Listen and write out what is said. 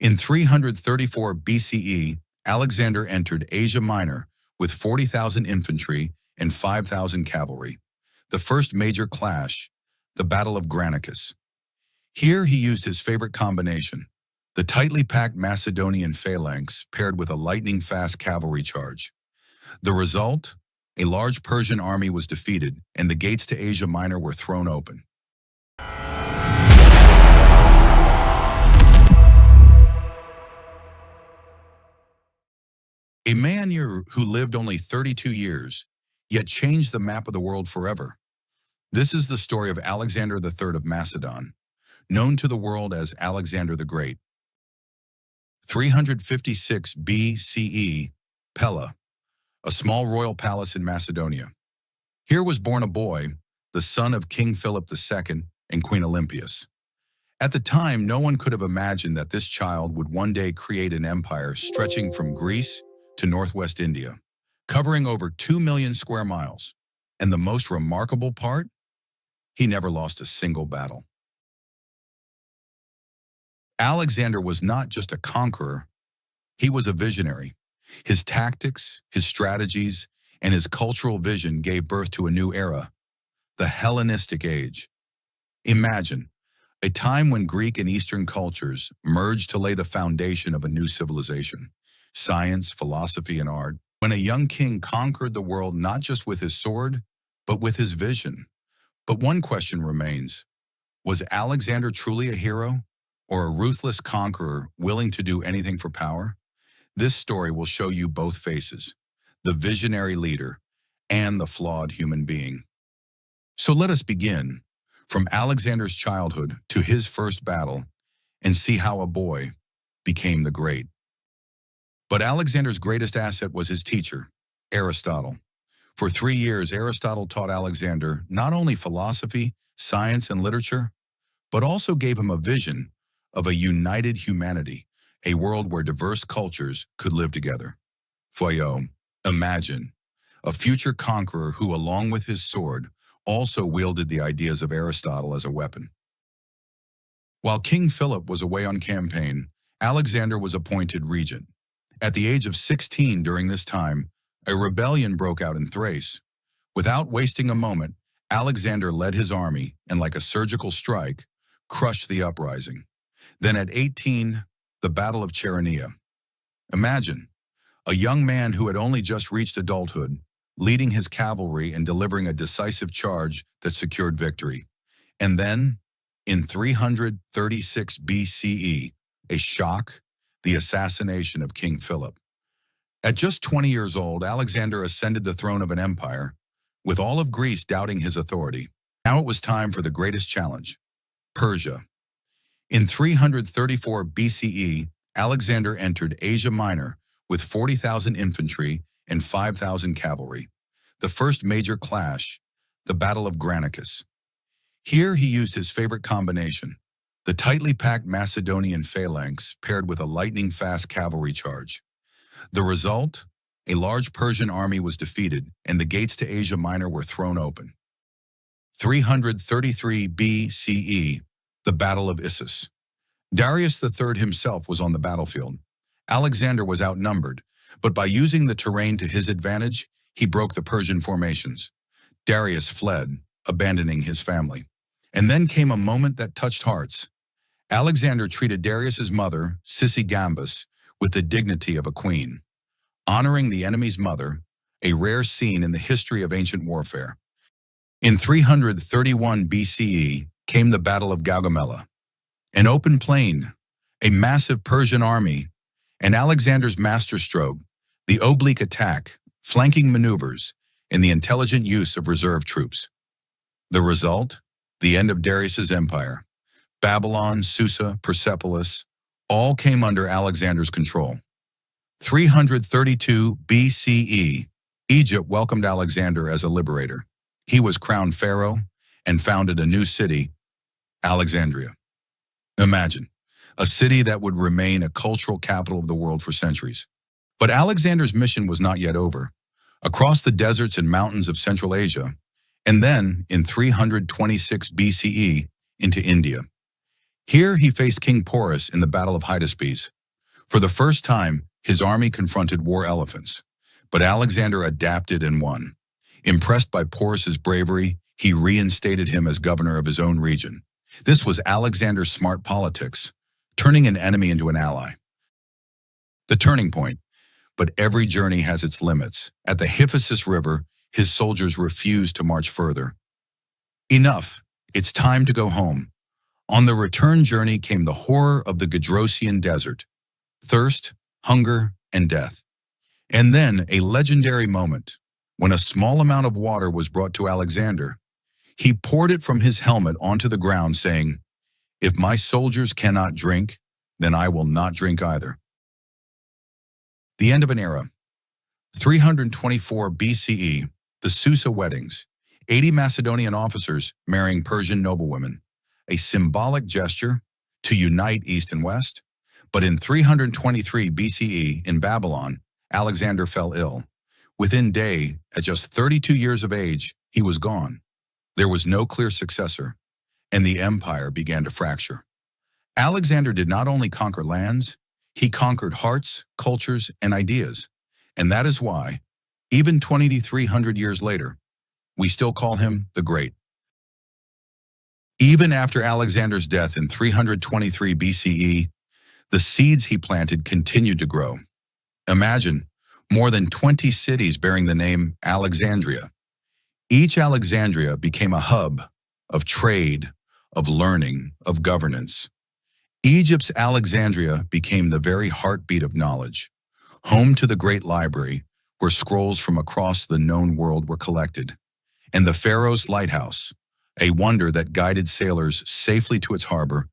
In 334 BCE, Alexander entered Asia Minor with 40,000 infantry and 5,000 cavalry. The first major clash, the Battle of Granicus. Here he used his favorite combination, the tightly packed Macedonian phalanx paired with a lightning-fast cavalry charge. The result? A large Persian army was defeated, and the gates to Asia Minor were thrown open. A man who lived only 32 years, yet changed the map of the world forever. This is the story of Alexander III of Macedon, known to the world as Alexander the Great. 356 BCE, Pella, a small royal palace in Macedonia. Here was born a boy, the son of King Philip II and Queen Olympias. At the time, no one could have imagined that this child would one day create an empire stretching from Greece to northwest India, covering over 2 million square miles. And the most remarkable part? He never lost a single battle. Alexander was not just a conqueror, he was a visionary. His tactics, his strategies, and his cultural vision gave birth to a new era, the Hellenistic Age. Imagine, a time when Greek and Eastern cultures merged to lay the foundation of a new civilization, science, philosophy, and art, when a young king conquered the world not just with his sword, but with his vision. But one question remains, was Alexander truly a hero, or a ruthless conqueror willing to do anything for power? This story will show you both faces, the visionary leader and the flawed human being. So let us begin, from Alexander's childhood to his first battle, and see how a boy became the great. But Alexander's greatest asset was his teacher, Aristotle. For 3 years, Aristotle taught Alexander not only philosophy, science, and literature, but also gave him a vision of a united humanity, a world where diverse cultures could live together. Foyo, imagine, a future conqueror who, along with his sword, also wielded the ideas of Aristotle as a weapon. While King Philip was away on campaign, Alexander was appointed regent. At the age of 16 during this time, a rebellion broke out in Thrace. Without wasting a moment, Alexander led his army and, like a surgical strike, crushed the uprising. Then at 18, the Battle of Chaeronea. Imagine, a young man who had only just reached adulthood, leading his cavalry and delivering a decisive charge that secured victory. And then, in 336 BCE, a shock, the assassination of King Philip. At just 20 years old, Alexander ascended the throne of an empire, with all of Greece doubting his authority. Now it was time for the greatest challenge, Persia. In 334 BCE, Alexander entered Asia Minor with 40,000 infantry and 5,000 cavalry. The first major clash, the Battle of Granicus. Here he used his favorite combination, the tightly packed Macedonian phalanx paired with a lightning-fast cavalry charge. The result? A large Persian army was defeated, and the gates to Asia Minor were thrown open. 333 BCE, the Battle of Issus. Darius III himself was on the battlefield. Alexander was outnumbered, but by using the terrain to his advantage, he broke the Persian formations. Darius fled, abandoning his family. And then came a moment that touched hearts. Alexander treated Darius's mother, Gambus, with the dignity of a queen, honoring the enemy's mother, a rare scene in the history of ancient warfare. In 331 BCE came the Battle of Gaugamela, an open plain, a massive Persian army, and Alexander's masterstroke, the oblique attack, flanking maneuvers, and the intelligent use of reserve troops. The result? The end of Darius's empire. Babylon, Susa, Persepolis, all came under Alexander's control. 332 BCE, Egypt welcomed Alexander as a liberator. He was crowned pharaoh and founded a new city, Alexandria. Imagine, a city that would remain a cultural capital of the world for centuries. But Alexander's mission was not yet over. Across the deserts and mountains of Central Asia, and then, in 326 BCE, into India. Here he faced King Porus in the Battle of Hydaspes. For the first time, his army confronted war elephants. But Alexander adapted and won. Impressed by Porus's bravery, he reinstated him as governor of his own region. This was Alexander's smart politics, turning an enemy into an ally. The turning point. But every journey has its limits. At the Hyphasis River, his soldiers refused to march further. Enough. It's time to go home. On the return journey came the horror of the Gedrosian desert. Thirst, hunger, and death. And then a legendary moment. When a small amount of water was brought to Alexander, he poured it from his helmet onto the ground, saying, "If my soldiers cannot drink, then I will not drink either." The end of an era. 324 BCE, the Susa weddings, 80 Macedonian officers marrying Persian noblewomen, a symbolic gesture to unite East and West. But in 323 BCE in Babylon, Alexander fell ill. Within days, at just 32 years of age, he was gone. There was no clear successor, and the empire began to fracture. Alexander did not only conquer lands, he conquered hearts, cultures, and ideas. And that is why, even 2,300 years later, we still call him the Great. Even after Alexander's death in 323 BCE, the seeds he planted continued to grow. Imagine, more than 20 cities bearing the name Alexandria. Each Alexandria became a hub of trade, of learning, of governance. Egypt's Alexandria became the very heartbeat of knowledge, home to the great library where scrolls from across the known world were collected, and the Pharaoh's lighthouse, a wonder that guided sailors safely to its harbor